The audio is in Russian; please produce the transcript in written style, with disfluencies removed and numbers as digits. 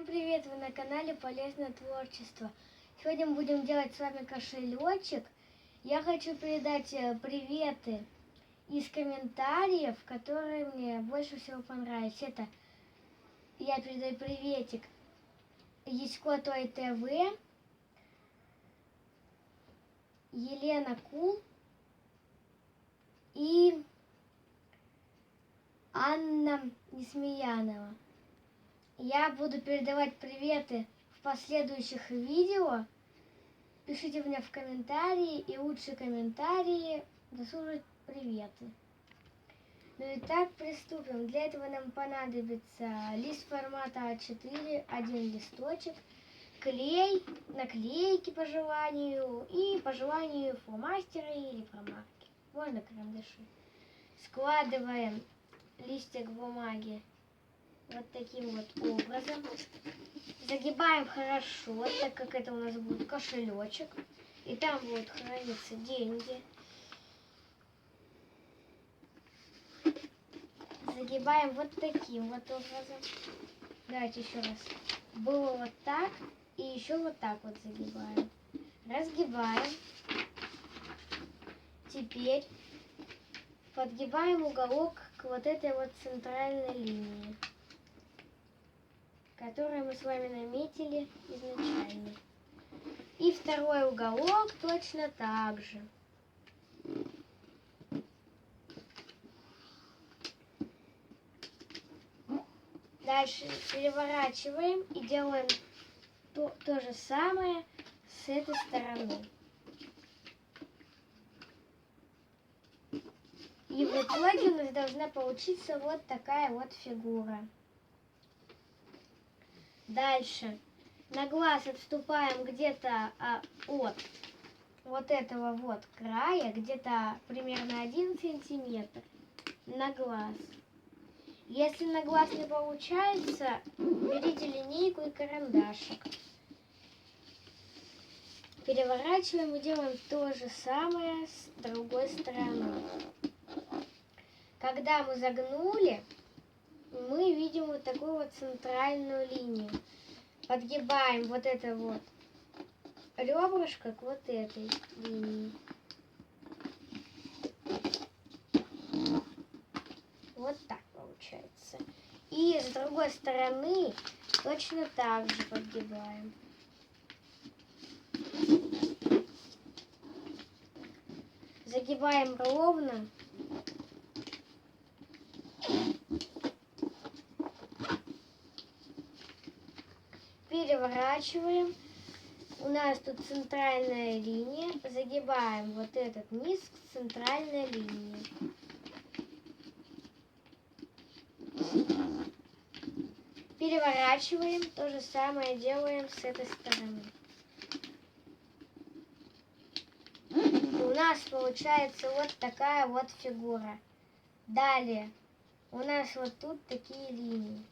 Всем привет! Вы на канале Полезное творчество. Сегодня мы будем делать с вами кошелечек. Я хочу передать приветы из комментариев, которые мне больше всего понравились. Это я передаю приветик Ясько Той ТВ, Елена Кул и Анна Несмеянова. Я буду передавать приветы в последующих видео. Пишите мне в комментарии, и лучшие комментарии заслужат приветы. Ну и так приступим. Для этого нам понадобится лист формата А4, один листочек, клей, наклейки по желанию и по желанию фломастеры или промарки. Можно карандаши. Складываем листик бумаги вот таким вот образом. Загибаем хорошо, так как это у нас будет кошелечек. И там будут храниться деньги. Загибаем вот таким вот образом. Давайте еще раз. Было вот так. И еще вот так вот загибаем. Разгибаем. Теперь подгибаем уголок к вот этой вот центральной линии, который мы с вами наметили изначально. И второй уголок точно так же. Дальше переворачиваем и делаем то же самое с этой стороны. И в итоге у нас должна получиться вот такая вот фигура. Дальше на глаз отступаем где-то от вот этого вот края, где-то примерно 1 сантиметр на глаз. Если на глаз не получается, берите линейку и карандашик. Переворачиваем и делаем то же самое с другой стороны. Когда мы загнули, мы видим вот такую вот центральную линию. Подгибаем вот это вот ребрышко к вот этой линии. Вот так получается. И с другой стороны точно так же подгибаем. Загибаем ровно. Переворачиваем. У нас тут центральная линия. Загибаем вот этот низ к центральной линии. Переворачиваем. То же самое делаем с этой стороны. И у нас получается вот такая вот фигура. Далее у нас вот тут такие линии.